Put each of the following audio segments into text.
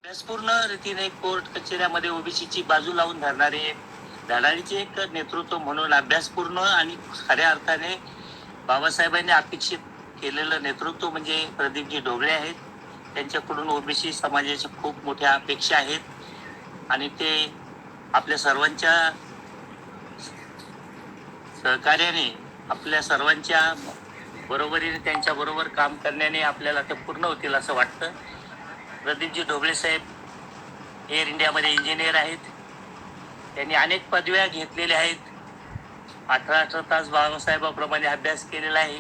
पूर्ण रीतीने कोर्ट कचेऱ्यामध्ये ओबीसीची बाजू लावून धरणारे धडाडीचे एक नेतृत्व म्हणून अभ्यासपूर्ण आणि खऱ्या अर्थाने बाबासाहेबांनी अपेक्षित केलेलं नेतृत्व म्हणजे प्रदीपजी ढोबळे आहेत. त्यांच्याकडून ओबीसी समाजाच्या खूप मोठ्या अपेक्षा आहेत आणि ते आपल्या सर्वांच्या सहकार्याने आपल्या सर्वांच्या बरोबरीने त्यांच्या बरोबर काम करण्याने आपल्याला ते पूर्ण होतील असं वाटतं. प्रदीपजी ढोबळे साहेब एअर इंडियामध्ये इंजिनियर आहेत. त्यांनी अनेक पदव्या घेतलेल्या आहेत. 18 तास बाबासाहेबाप्रमाणे अभ्यास केलेला आहे.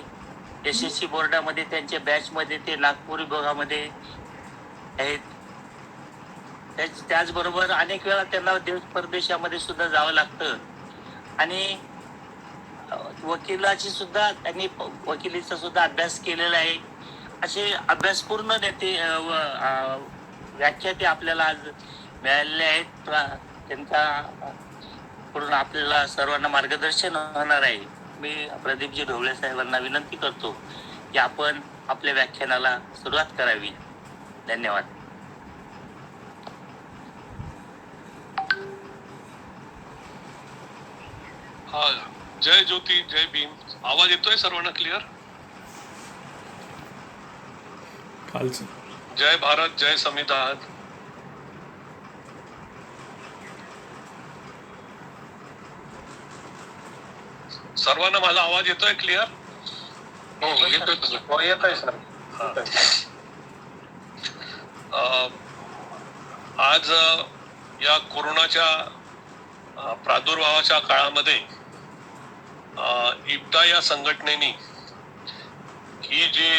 SSC बोर्डामध्ये त्यांच्या बॅचमध्ये ते नागपूर विभागामध्ये आहेत. त्याचबरोबर अनेक वेळा त्यांना देश परदेशामध्ये सुद्धा जावं लागतं आणि वकिलाची सुद्धा त्यांनी वकिलीचा सुद्धा अभ्यास केलेला आहे. असे अभ्यासपूर्ण नेते व्याख्या ते आपल्याला आज मिळालेले आहेत. त्यांचा कडून आपल्याला सर्वांना मार्गदर्शन होणार आहे. मी प्रदीपजी ढोबळे साहेबांना विनंती करतो की आपण आपल्या व्याख्यानाला सुरुवात करावी. धन्यवाद. हा, जय ज्योती जय भीम. आवाज येतोय सर्वांना क्लिअर? जय भारत जय संविधान. सर्वांना माझा आवाज येतोय क्लिअर? येतोय सर. आज या कोरोनाच्या प्रादुर्भावाच्या काळामध्ये इप्टा या संघटनेने ही जी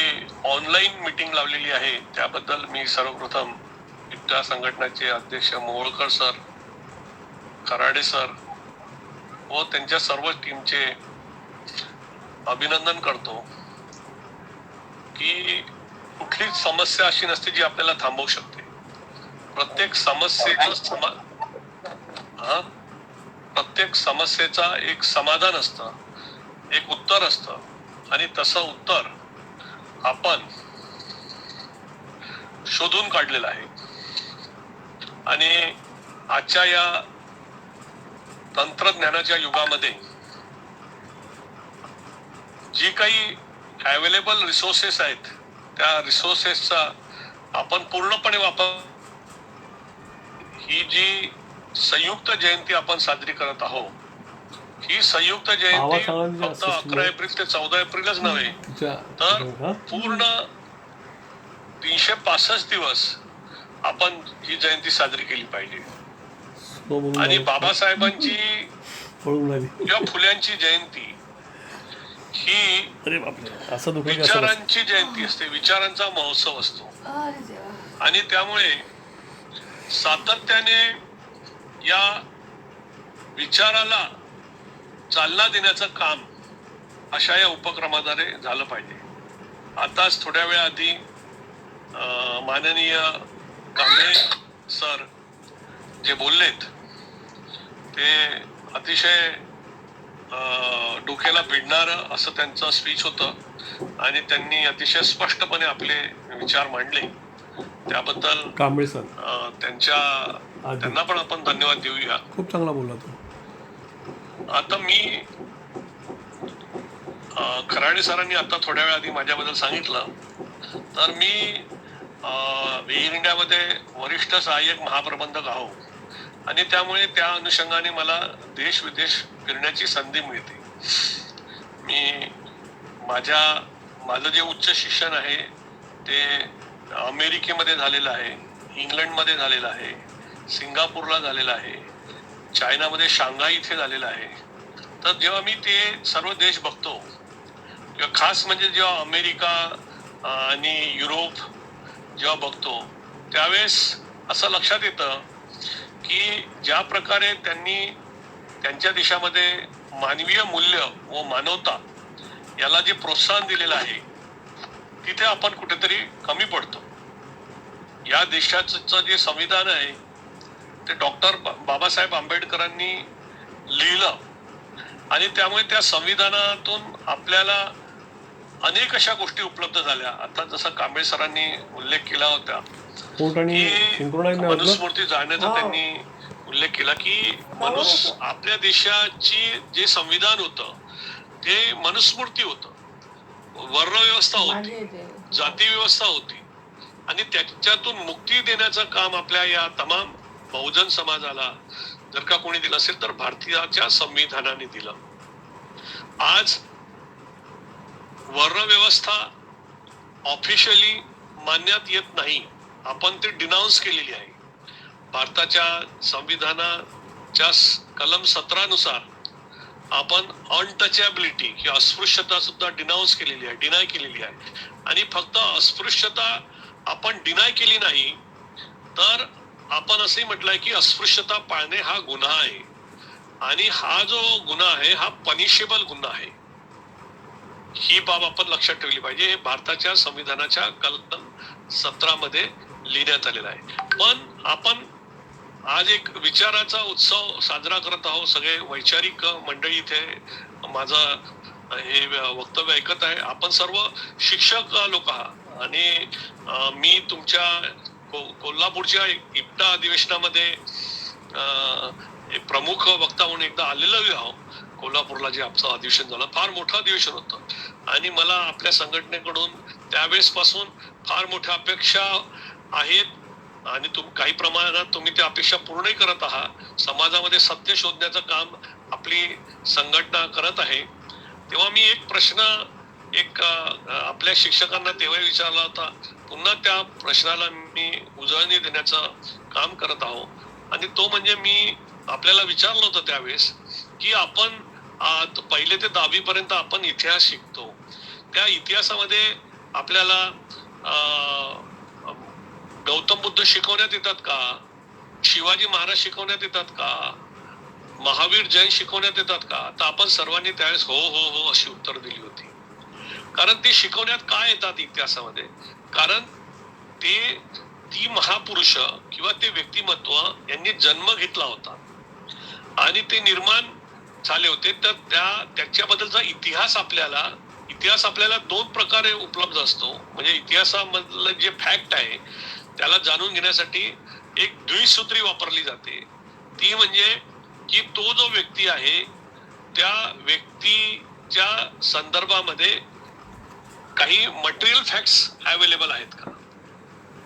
ऑनलाईन मीटिंग लावलेली आहे त्याबद्दल मी सर्वप्रथम इप्टा संघटनेचे अध्यक्ष मोहोळकर सर, खराडे सर व त्यांच्या सर्व टीमचे अभिनंदन करतो की कुठलीच समस्या अशी नसते जी आपल्याला थांबवू शकते. प्रत्येक समस्येचा एक समाधान असतं, एक उत्तर असतं आणि तसं उत्तर आपण शोधून काढलेलं आहे. आणि आजच्या या तंत्रज्ञानाच्या युगामध्ये जी काही अवेलेबल रिसोर्सेस आहेत त्या रिसोर्सेसचा आपण पूर्णपणे वापर, ही जी संयुक्त जयंती आपण साजरी करत आहोत, ही संयुक्त जयंती फक्त 11 एप्रिल ते 14 एप्रिलच नव्हे तर पूर्ण 365 दिवस आपण ही जयंती साजरी केली पाहिजे. आणि बाबासाहेबांची किंवा फुल्यांची जयंती ही विचारांची जयंती असते, विचारांचा महोत्सव असतो. आणि त्यामुळे सातत्याने या विचाराला चालना देण्याचं काम अशा या उपक्रमाद्वारे झालं पाहिजे. आताच थोड्या वेळ आधी माननीय कांबळे सर जे बोललेत ते अतिशय डोक्याला भिडणारं असं त्यांचं स्पीच होतं आणि त्यांनी अतिशय स्पष्टपणे आपले विचार मांडले. त्याबद्दल कांबळे सर त्यांना पण आपण धन्यवाद देऊया. खूप चांगला बोलला तो. आता मी खराडे सरांनी आता थोड्या वेळ आधी माझ्याबद्दल सांगितलं तर मी एअर इंडियामध्ये वरिष्ठ सहाय्यक महाप्रबंधक आहो आणि त्यामुळे त्या अनुषंगाने मला देश विदेश फिरण्याची संधी मिळते. मी माझं जे उच्च शिक्षण आहे ते अमेरिकेमध्ये झालेलं आहे, इंग्लंडमध्ये झालेलं आहे, सिंगापूरला झालेलं आहे, चायनामध्ये शांघाई इथे झालेलं आहे. तर जेव्हा मी ते सर्व देश बघतो किंवा खास म्हणजे जेव्हा अमेरिका आणि युरोप जेव्हा बघतो त्यावेळेस असं लक्षात येतं की ज्या प्रकारे त्यांनी त्यांच्या देशामध्ये मानवीय मूल्य व मानवता याला जे प्रोत्साहन दिलेलं आहे तिथे आपण कुठेतरी कमी पडतो. या देशाचं जे संविधान आहे ते डॉक्टर बाबासाहेब आंबेडकरांनी लिहिलं आणि त्यामुळे त्या संविधानातून आपल्याला अनेक अशा गोष्टी उपलब्ध झाल्या. आता जसं कांबळे सरांनी उल्लेख केला होता पोर्ट आणि की सिंक्रोनाइज नाही होत ना. मनुस्मृती जाळण्याचा त्यांनी उल्लेख केला की आपल्या देशाची जे संविधान होतं ते मनुस्मृती होतं, वर्णव्यवस्था होती, जाती व्यवस्था होती आणि त्याच्यातून मुक्ती देण्याचं काम आपल्या या तमाम बहुजन समाजाला जर का कोणी दिलं असेल तर भारतीयाच्या संविधानाने दिलं. आज वर्णव्यवस्था ऑफिशियली मानण्यात येत नाही, आपण ते डिनाऊन्स केलेली आहे. भारताच्या संविधानाच्या कलम 17 नुसार आपण अनटचेबिलिटी किंवा अस्पृश्यता सुद्धा डिनाऊन्स केलेली आहे, डिनाय केलेली आहे. आणि फक्त अस्पृश्यता आपण डिनाय केली नाही तर आपण असंही म्हटलंय की अस्पृश्यता पाळणे हा गुन्हा आहे आणि हा जो गुन्हा आहे हा पनिशेबल गुन्हा आहे. ही बाब आपण लक्षात ठेवली पाहिजे. हे भारताच्या संविधानाच्या कलम 17 मध्ये लिहिण्यात आलेलं आहे. पण आपण आज एक विचाराचा उत्सव साजरा करत आहोत. सगळे वैचारिक मंडळी इथे माझं हे वक्तव्य ऐकत आहे. आपण सर्व शिक्षक लोक आहात आणि मी तुमच्या कोल्हापूरच्या इप्टा अधिवेशनामध्ये एक प्रमुख वक्ता म्हणून एकदा आलेलो आहोत. कोल्हापूरला जे आमचं अधिवेशन झालं फार मोठं अधिवेशन होतं आणि मला आपल्या संघटनेकडून त्यावेळेस पासून फार मोठ्या अपेक्षा आहेत आणि काही प्रमाणात तुम्ही त्या अपेक्षा पूर्णही करत आहात. समाजामध्ये सत्य शोधण्याचं काम आपली संघटना करत आहे. तेव्हा मी एक प्रश्न आपल्या शिक्षकांना तेव्हा विचारला होता, पुन्हा त्या प्रश्नाला मी उजळणी देण्याचं काम करत आहोत आणि तो म्हणजे मी आपल्याला विचारलं होतं त्यावेळेस की आपण पहिले ते 10वी पर्यंत आपण इतिहास शिकतो. त्या इतिहासामध्ये आपल्याला गौतम बुद्ध शिकवण्यात येतात का, शिवाजी महाराज शिकवण्यात येतात का, महावीर जैन शिकवण्यात येतात का? तर आपण सर्वांनी त्यावेळेस हो हो हो अशी उत्तर दिली होती. कारण ते शिकवण्यात का येतात इतिहासामध्ये? कारण ती महापुरुष किंवा ते व्यक्तिमत्व यांनी जन्म घेतला होता आणि ते निर्माण झाले होते. तर त्याच्याबद्दलचा इतिहास आपल्याला 2 प्रकारे उपलब्ध असतो. म्हणजे इतिहासामधलं जे फॅक्ट आहे त्याला जाणून घेण्यासाठी एक द्विसूत्री वापरली जाते. ती म्हणजे की तो जो व्यक्ती आहे त्या व्यक्तीच्या संदर्भामध्ये काही मटेरियल फॅक्ट्स अवेलेबल आहेत का.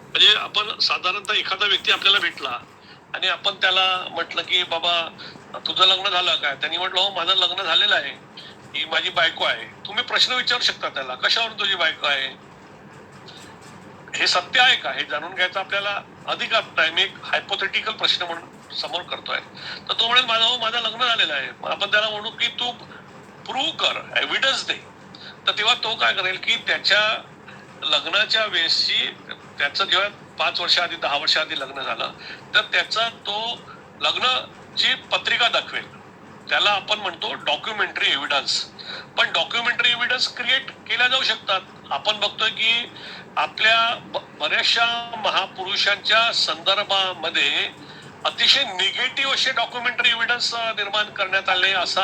म्हणजे आपण साधारणतः एखादा व्यक्ती आपल्याला भेटला आणि आपण त्याला म्हटलं की बाबा तुझं लग्न झालं काय? त्यांनी म्हटलं हो माझं लग्न झालेलं आहे, ही माझी बायको आहे. तुम्ही प्रश्न विचारू शकता त्याला, कशावरून तुझी बायको आहे, हे सत्य आहे का, हे जाणून घ्यायचं आपल्याला अधिकार आहे. मी एक हायपोथेटिकल प्रश्न म्हणून समोर करतोय. तर तो म्हणेल माझं लग्न झालेलं आहे. आपण त्याला म्हणू की तू प्रूव्ह कर, एव्हिडन्स दे. तर तेव्हा तो काय करेल की त्याच्या लग्नाच्या वेळेसची त्याचं जेव्हा 5 वर्षाआधी 10 वर्षाआधी लग्न झालं तर त्याचा तो लग्नाची पत्रिका दाखवेल. त्याला आपण म्हणतो डॉक्युमेंटरी एव्हिडन्स. पण डॉक्युमेंटरी एव्हिडन्स क्रिएट केल्या जाऊ शकतात. आपण बघतोय की आपल्या बऱ्याचशा महापुरुषांच्या संदर्भामध्ये अतिशय निगेटिव्ह असे डॉक्युमेंटरी एव्हिडन्स निर्माण करण्यात आले. असा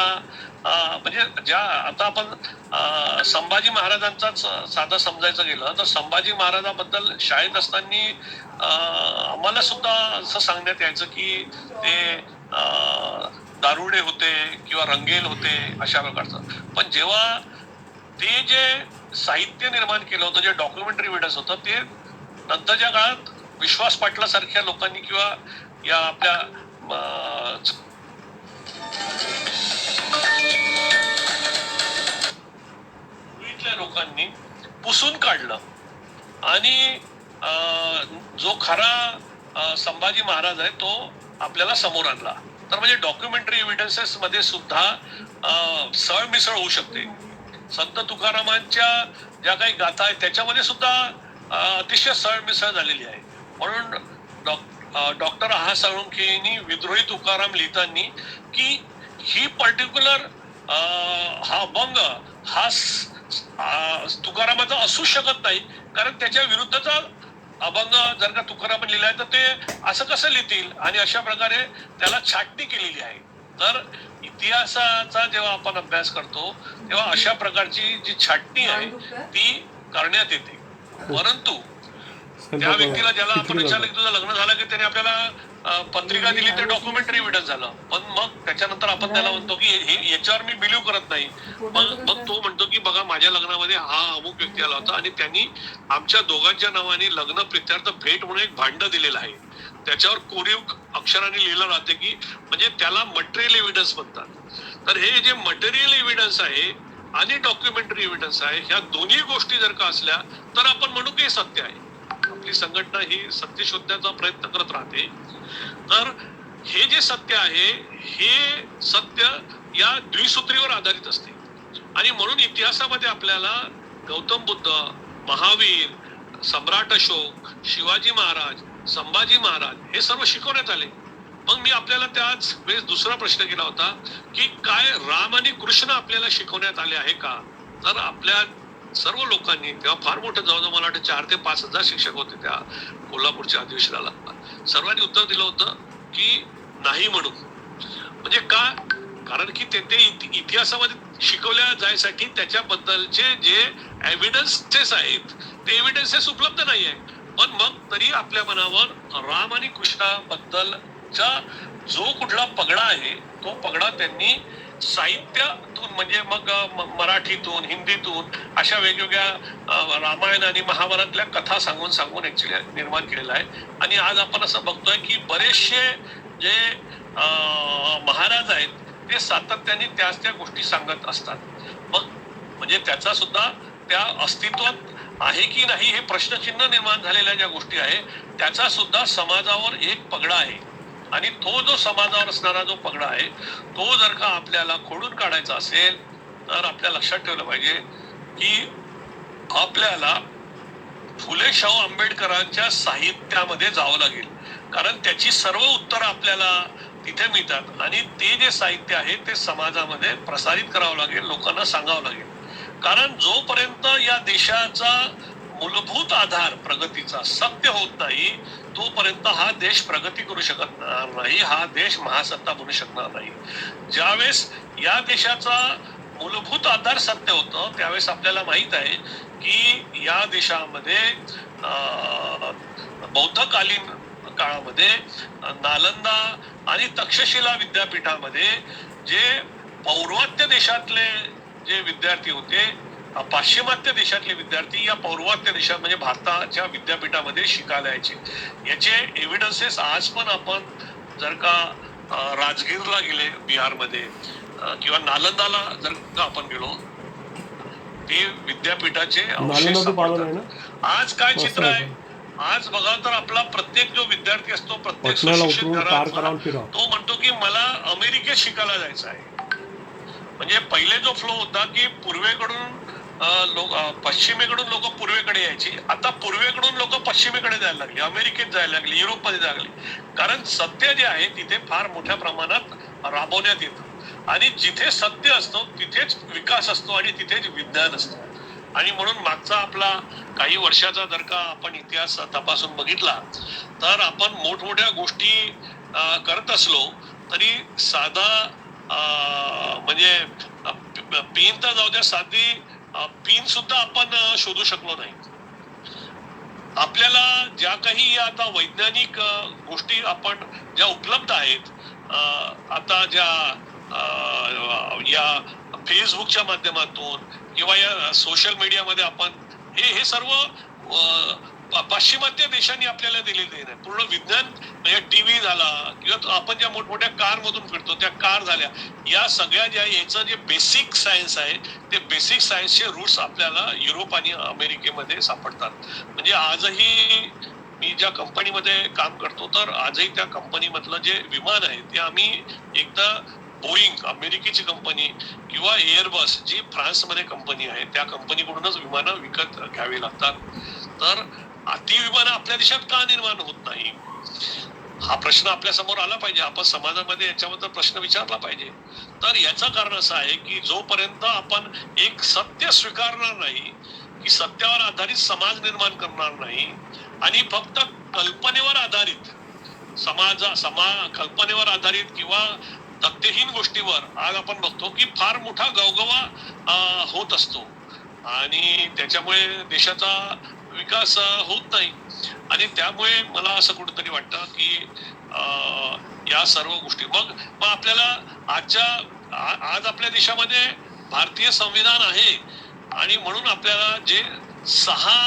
म्हणजे आता आपण संभाजी महाराजांचाच साधं समजायचं गेलं तर संभाजी महाराजांबद्दल शाळेत असताना आम्हाला सुद्धा असं सांगण्यात यायचं की ते दारुडे होते किंवा रंगेल होते अशा प्रकारचं. पण जेव्हा ते जे साहित्य निर्माण केलं होतं, जे डॉक्युमेंटरी एव्हिडन्स होतं, ते नंतरच्या काळात विश्वास पाटलासारख्या लोकांनी किंवा या आपल्या लोकांनी पुसून काढलं आणि जो खरा संभाजी महाराज आहे तो आपल्याला समोर आणला. तर म्हणजे डॉक्युमेंटरी एव्हिडन्सेस मध्ये सुद्धा सरमिसळ होऊ शकते. संत तुकारामांच्या ज्या काही गाथा आहेत त्याच्यामध्ये सुद्धा अतिशय सरमिसळ झालेली आहे. म्हणून डॉक्टर आहा साळुंखेंनी विद्रोही तुकाराम लिहिताना की ही पर्टिक्युलर हा अभंग हा तुकारामाचा असू शकत नाही, कारण त्याच्या विरुद्धचा अभंग जर का तुकारामांनी लिहिलाय तर ते असं कसं लिहितील, आणि अशा प्रकारे त्याला छाटणी केलेली आहे. तर इतिहासाचा जेव्हा आपण अभ्यास करतो तेव्हा अशा प्रकारची जी छाटणी आहे ती करण्यात येते. परंतु त्या व्यक्तीला ज्याला आपण विचारलं की तुझं लग्न झालं की त्याने आपल्याला पत्रिका दिली, ते डॉक्युमेंटरी एव्हिडन्स झालं. पण मग त्याच्यानंतर आपण त्याला म्हणतो की याच्यावर मी बिलीव्ह करत नाही. मग तो म्हणतो की बघा माझ्या लग्नामध्ये हा अमुक व्यक्ती आला होता आणि त्यांनी आमच्या दोघांच्या नावाने लग्न प्रित्यर्थ भेट म्हणून एक भांड दिलेलं आहे, त्याच्यावर कोरीव अक्षराने लिहिलं राहते की, म्हणजे त्याला मटेरियल एव्हिडन्स म्हणतात. तर हे जे मटेरियल एव्हिडन्स आहे आणि डॉक्युमेंटरी एव्हिडन्स आहे, ह्या दोन्ही गोष्टी जर का असल्या तर आपण म्हणू की हे सत्य आहे. आपली संघटना ही सत्य शोधण्याचा प्रयत्न करत राहते. तर हे जे सत्य आहे हे सत्य या द्विसूत्रीवर आधारित असते आणि म्हणून इतिहासामध्ये आपल्याला गौतम बुद्ध, महावीर, सम्राट अशोक, शिवाजी महाराज, संभाजी महाराज हे सर्व शिकवण्यात आले. मग मी आपल्याला त्याच वेळेस दुसरा प्रश्न केला होता की काय राम आणि कृष्ण आपल्याला शिकवण्यात आले आहे का? तर आपल्या सर्व लोकांनी, तेव्हा फार मोठं जवळजवळ मला वाटतं 4,000 ते 5,000 शिक्षक होते त्या कोल्हापूरच्या अधिवेशनाला, सर्वांनी उत्तर दिलं होतं की नाही म्हणून. म्हणजे का? कारण की ते इतिहासामध्ये शिकवल्या जायसाठी त्याच्याबद्दलचे जे एव्हिडन्सेस आहेत ते एव्हिडन्सेस उपलब्ध नाही आहे. पण मग तरी आपल्या मनावर राम आणि कृष्णाबद्दलचा जो कुठला पगडा आहे तो पगडा त्यांनी साहित्यातून, म्हणजे मग मराठीतून, हिंदीतून अशा वेगवेगळ्या रामायण आणि महाभारतल्या कथा सांगून सांगून ऍक्च्युली निर्माण केलेला आहे. आणि आज आपण असं बघतोय की बरेचसे जे महाराज आहेत ते सातत्याने त्याच त्या गोष्टी सांगत असतात. मग म्हणजे त्याचा सुद्धा त्या अस्तित्वात आहे की नाही हे प्रश्नचिन्ह निर्माण झालेल्या ज्या गोष्टी आहे त्याचा सुद्धा समाजावर एक पगडा आहे. आणि तो जो समाजावर असणारा जो पगडा आहे तो जर का आपल्याला खोडून काढायचा असेल तर आपल्या लक्षात ठेवलं पाहिजे की आपल्याला फुले शाहू आंबेडकरांच्या साहित्यामध्ये जावं लागेल. कारण त्याची सर्व उत्तरं आपल्याला तिथे मिळतात आणि ते जे साहित्य आहे ते समाजामध्ये प्रसारित करावं लागेल, लोकांना सांगावं लागेल. कारण जोपर्यंत या देशाचा मूलभूत आधार प्रगतीचा सत्य होत नाही तोपर्यंत हा देश प्रगती करू शकत नाही, हा देश महासत्ता बनू शकणार नाही. ज्यावेळेस या देशाचा मूलभूत आधार सत्य होतं त्यावेळेस आपल्याला माहित आहे की या देशामध्ये बौद्धकालीन काळामध्ये नालंदा आणि तक्षशिला विद्यापीठामध्ये जे पौर्वात्य देशातले जे विद्यार्थी होते, पाश्चिमात्य देशातले विद्यार्थी या पौर्वात्य देशात म्हणजे भारताच्या विद्यापीठामध्ये शिकायला यायचे. याचे एव्हिडन्सेस आज पण आपण जर का राजगीरला गेले बिहारमध्ये किंवा नालंदाला जर का आपण गेलो ते विद्यापीठाचे अवशेष सापडतात. आज काय चित्र आहे? आज बघा तर आपला प्रत्येक जो विद्यार्थी असतो, प्रत्येक सुशिक्षित घरातला तो म्हणतो की मला अमेरिकेत शिकायला जायचं आहे. म्हणजे पहिले जो फ्लो होता की पूर्वेकडून पश्चिमेकडून लोक पूर्वेकडे यायची, आता पूर्वेकडून लोक पश्चिमेकडे जायला लागली, अमेरिकेत जायला लागली, युरोपमध्ये जायला लागली. कारण सत्य जे आहे तिथे फार मोठ्या प्रमाणात राबवण्यात येतं आणि जिथे सत्य असतो तिथेच विकास असतो आणि तिथेच विज्ञान असतं. आणि म्हणून मागचा आपला काही वर्षाचा जर का आपण इतिहास तपासून बघितला तर आपण मोठमोठ्या गोष्टी करत असलो तरी साधा म्हणजे पेन तर जाऊ द्या, साधी पिन सुद्धा आपण शोधू शकलो नाही. आपल्याला ज्या काही आता वैज्ञानिक गोष्टी आपण ज्या उपलब्ध आहेत, आता ज्या या फेसबुकच्या माध्यमातून किंवा या सोशल मीडियामध्ये आपण हे सर्व पाश्चिमात्य देशांनी आपल्याला दिलेले आहे. पूर्ण विज्ञान म्हणजे टीव्ही झाला किंवा आपण ज्या मोठमोठ्या कार मधून फिरतो त्या कार झाल्या, या सगळ्या ज्या याचं जे बेसिक सायन्स आहे ते बेसिक सायन्सचे रूट्स आपल्याला युरोप आणि अमेरिकेमध्ये सापडतात. म्हणजे आजही मी ज्या कंपनीमध्ये काम करतो तर आजही त्या कंपनीमधलं जे विमान आहे ते आम्ही एकदा बोईंग अमेरिकेची कंपनी किंवा एअरबस जी फ्रान्समध्ये कंपनी आहे त्या कंपनीकडूनच विमानं विकत घ्यावी लागतात. तर अति विमानं आपल्या देशात का निर्माण होत नाही हा प्रश्न आपल्या समोर आला पाहिजे. आपण समाजामध्ये याच्याबद्दल प्रश्न विचारला पाहिजे. तर याचं कारण असं आहे की जोपर्यंत आपण एक सत्य स्वीकारणार नाही, की सत्यावर आधारित समाज निर्माण करणार नाही आणि फक्त कल्पनेवर आधारित कल्पनेवर आधारित किंवा तथ्यहीन गोष्टीवर आज आपण बघतो की फार मोठा गवगवा होत असतो आणि त्याच्यामुळे देशाचा विकास होत नाही. आणि त्यामुळे मला असं कुठंतरी वाटतं की या सर्व गोष्टी मग मग आपल्याला आज आपल्या देशामध्ये भारतीय संविधान आहे आणि म्हणून आपल्याला जे 6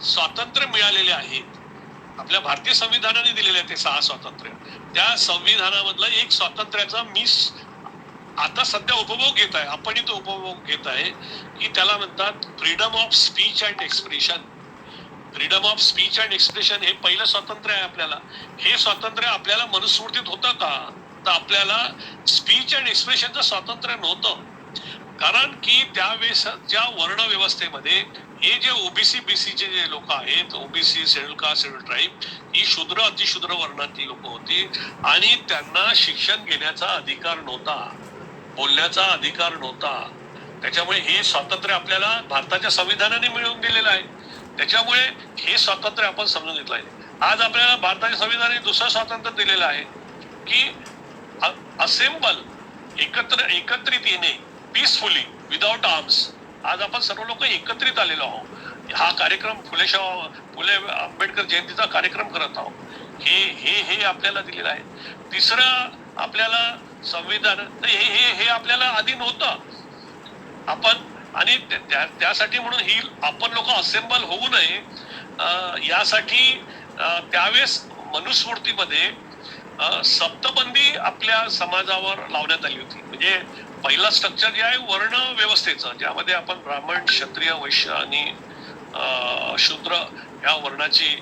स्वातंत्र्य मिळालेले आहेत आपल्या भारतीय संविधानाने दिलेले आहे ते 6 स्वातंत्र्य त्या संविधानामधलं एक स्वातंत्र्याचा मी आता सध्या उपभोग घेत आहे आपणही तो उपभोग घेत आहे की त्याला म्हणतात freedom of speech and expression. Freedom of speech and expression हे पहिलं स्वातंत्र्य आहे आपल्याला. हे स्वातंत्र्य आपल्याला मनुस्मृतीत होतं का तर आपल्याला स्पीच अँड एक्सप्रेशनचं स्वातंत्र्य नव्हतं कारण की त्यावेळेसच्या वर्ण व्यवस्थेमध्ये हे जे ओबीसी बीसीचे जे लोक आहेत OBC schedule caste schedule tribe ही शूद्र अतिशूद्र वर्णातली लोक होती आणि त्यांना शिक्षण घेण्याचा अधिकार नव्हता बोलण्याचा अधिकार नव्हता. त्याच्यामुळे हे स्वातंत्र्य आपल्याला भारताच्या संविधानाने मिळवून दिलेलं आहे. त्याच्यामुळे हे स्वातंत्र्य आपण समजून घेतलं आहे. आज आपल्याला भारताच्या संविधानाने दुसरं स्वातंत्र्य दिलेलं आहे की असेंबल एकत्रित येणे पीसफुली विदाउट आर्म्स. आज आपण सर्व लोक एकत्रित आलेलो आहोत. हा कार्यक्रम फुले आंबेडकर जयंतीचा कार्यक्रम करत आहोत. हे आपल्याला दिलेलं आहे. तिसरं आपल्याला संविधान हे आपल्याला आधी नव्हतं आपण आणि त्यासाठी म्हणून ही आपण लोक असेंबल होऊ नये यासाठी त्यावेळेस मनुस्मृतीमध्ये सप्तबंदी आपल्या समाजावर लावण्यात आली होती. म्हणजे पहिला स्ट्रक्चर जे आहे वर्ण व्यवस्थेचं ज्यामध्ये आपण ब्राह्मण क्षत्रिय वैश्य आणि शूद्र या वर्णाची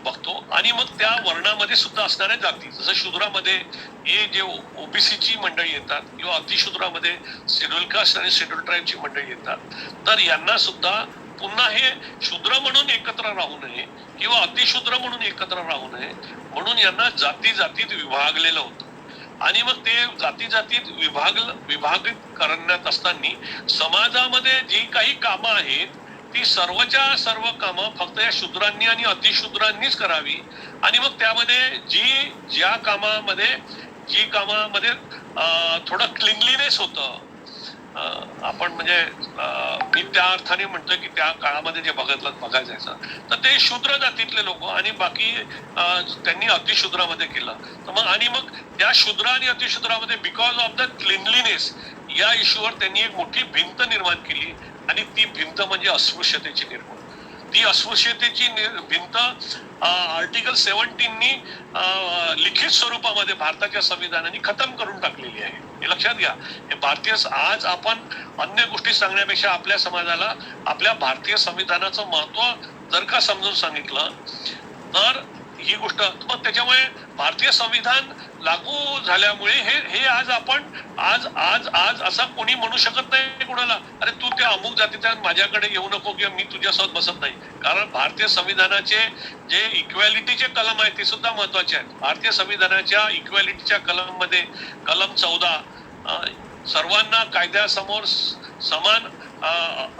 बघतो आणि मग त्या वर्णामध्ये सुद्धा असणाऱ्या जाती जसं शूद्रामध्ये हे जे ओबीसीची मंडळी येतात किंवा अतिशूद्रामध्ये शेड्यूल कास्ट आणि शेड्यूल ट्राईबची मंडळी येतात तर यांना सुद्धा पुन्हा हे शूद्र म्हणून एकत्र राहू नये किंवा अतिशूद्र म्हणून एकत्र राहू नये म्हणून यांना जाती जातीत विभागलेलं होतं. आणि मग ते जाती जातीत विभागित करण्यात असताना समाजामध्ये जी काही कामं आहेत ती सर्वच्या सर्व कामं फक्त या शूद्रांनी आणि अतिशूद्रांनीच करावी आणि मग त्यामध्ये ज्या कामामध्ये थोडं क्लिनलीनेस होतं आपण म्हणजे मी त्या अर्थाने म्हणतोय की त्या काळामध्ये जे बघायचं तर ते शूद्र जातीतले लोक आणि बाकी त्यांनी अतिशूद्रामध्ये केलं तर मग त्या शूद्र आणि अतिशूद्रामध्ये बिकॉज ऑफ द क्लिनलीनेस या इश्यूवर त्यांनी एक मोठी भिंत निर्माण केली आणि ती भिंत म्हणजे अस्पृश्यतेची निर्माण. ती अस्पृश्यतेची भिंत आर्टिकल 17नी लिखित स्वरूपामध्ये भारताच्या संविधानाने खतम करून टाकलेली आहे. हे लक्षात घ्या. हे भारतीय आज आपण अन्य गोष्टी सांगण्यापेक्षा आपल्या समाजाला आपल्या भारतीय संविधानाचं महत्व जर का समजून सांगितलं तर ही गोष्ट मग त्याच्यामुळे भारतीय संविधान लागू झाल्यामुळे हे आज आपण आज असा कोणी म्हणू शकत नाही कोणाला अरे तू त्या अमुक जातीच्या माझ्याकडे येऊ नको किंवा मी तुझ्यासोबत बसत नाही. कारण भारतीय संविधानाचे जे इक्वॅलिटीचे कलम आहेत ते सुद्धा महत्वाचे आहेत. भारतीय संविधानाच्या इक्वॅलिटीच्या कलम मध्ये कलम 14 सर्वांना कायद्यासमोर समान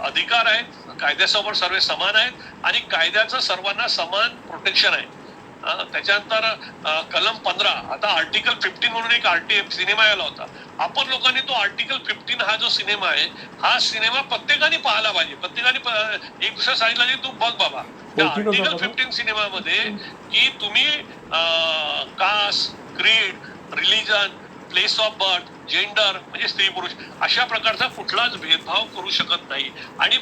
अधिकार आहेत कायद्यासमोर सर्व समान आहेत आणि कायद्याचं सर्वांना समान प्रोटेक्शन आहे. त्याच्यानंतर कलम 15 आता आर्टिकल 15 म्हणून एक सिनेमा आला होता. आपण लोकांनी तो आर्टिकल 15 हा जो सिनेमा आहे हा सिनेमा प्रत्येकाने पाहायला पाहिजे. प्रत्येकाने एक दुसऱ्या सांगितलं की तू बघ बाबा त्या आर्टिकल 15 सिनेमामध्ये की तुम्ही caste creed religion place of birth gender म्हणजे स्त्री पुरुष अशा प्रकारचा कुठलाच भेदभाव करू शकत नाही. आणि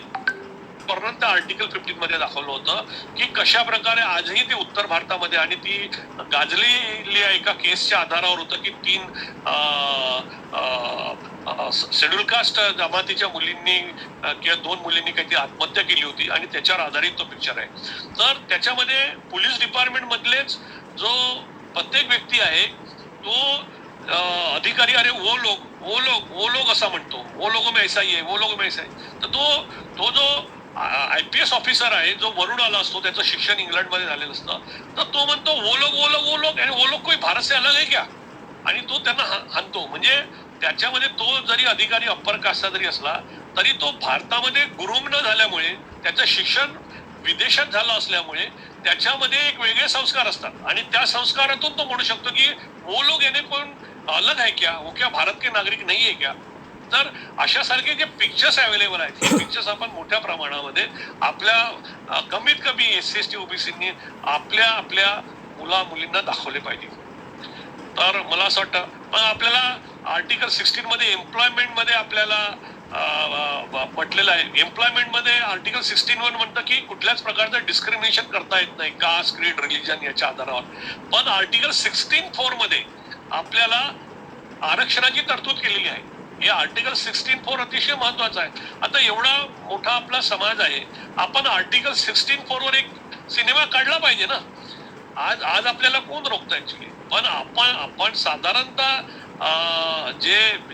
त्या आर्टिकल 15 मध्ये दाखवलं होतं की कशा प्रकारे आजही ते उत्तर भारतामध्ये आणि ती गाजलेल्या एका केसच्या आधारावर होतं की 3 शेड्यूल कास्ट जमातीच्या मुलींनी किंवा 2 मुलींनी काहीतरी आत्महत्या केली होती आणि त्याच्यावर आधारित तो पिक्चर आहे. तर त्याच्यामध्ये पोलीस डिपार्टमेंट मधलेच जो प्रत्येक व्यक्ती आहे तो अधिकारी अरे वो लोग असा म्हणतो वो लोगों में ऐसा ही है वो लोगों में ऐसा है. तर तो जो IPS ऑफिसर आहे जो वरून आला असतो त्याचं शिक्षण इंग्लंडमध्ये झालेलं असतं तर तो म्हणतो वो लोग आणि वो लोग कोई भारत से अलग है क्या आणि तो त्यांना हाणतो. म्हणजे त्याच्यामध्ये तो जरी अधिकारी अप्पर कास्टचा जरी असला तरी तो भारतामध्ये गुरुम न झाल्यामुळे त्याचं शिक्षण विदेशात झालं असल्यामुळे त्याच्यामध्ये एक वेगळे संस्कार असतात आणि त्या संस्कारातून तो म्हणू शकतो की वो लोग याने कोण अलग है क्या वो क्या भारत के नागरिक नहीं है क्या. तर अशासारखे जे पिक्चर्स अवेलेबल आहेत हे पिक्चर्स आपण मोठ्या प्रमाणामध्ये आपल्या कमीत कमी SC ST OBCनी आपल्या आपल्या मुला मुलींना दाखवले पाहिजे. तर मला असं वाटतं पण आपल्याला आर्टिकल 16 मध्ये एम्प्लॉयमेंट मध्ये आपल्याला म्हटलेलं आहे. एम्प्लॉयमेंट मध्ये आर्टिकल 16 म्हणतं की कुठल्याच प्रकारचं डिस्क्रिमिनेशन करता येत नाही कास्ट क्रीड रिलिजन याच्या आधारावर. पण आर्टिकल 16(4) मध्ये आपल्याला आरक्षणाची तरतूद केलेली आहे. हे आर्टिकल 16(4) अतिशय महत्वाचं आहे. आता एवढा मोठा आपला समाज आहे, आपण आर्टिकल 16(4) वर एक सिनेमा काढला पाहिजे ना. आज आज आपल्याला कोण रोखतं ऍक्च्युली. पण आपण साधारणतः